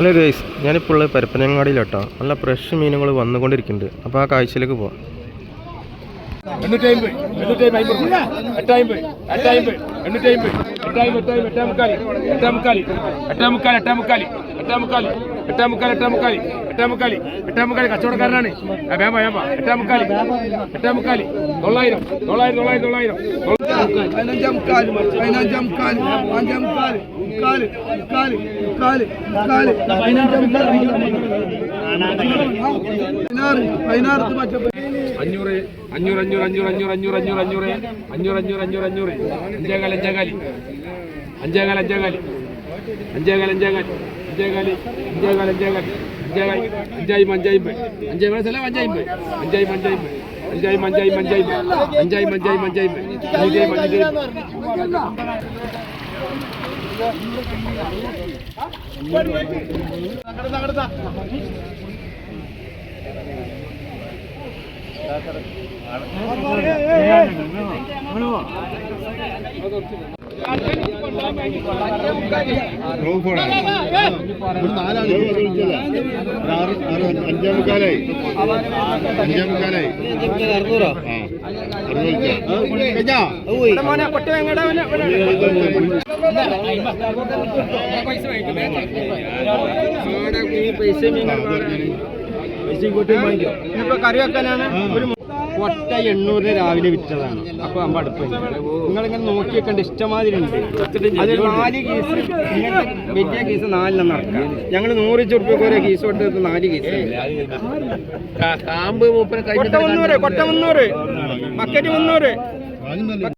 Hello guys, ഞാനിപ്പോൾ ഉള്ളത് പരപ്പനങ്ങാടിയിലോട്ടോ. നല്ല ഫ്രഷ് മീനുകൾ വന്നുകൊണ്ടിരിക്കുന്നുണ്ട്. അപ്പോൾ ആ കാഴ്ചയിലേക്ക് പോവാം. കച്ചവടക്കാരനാണ്. 8 കറി വെക്കാനാണ്. ഒരു കൊട്ട 800 രാവിലെ വിറ്റതാണ്. അപ്പോൾ അമ്പ അടുപ്പ് നിങ്ങളിങ്ങനെ നോക്കിയൊക്കെ ഇഷ്ടമാതിരി ഉണ്ട്. അതിൽ 4 കേസ് ഇങ്ങനത്തെ വലിയ കേസ് 4 നടക്കാം. ഞങ്ങൾ 100 ഉറുപ്പിക ഓരോ കേസ് കൊടുത്ത് 4 കേസ്. കൊട്ട 300, ബക്കറ്റ് 300.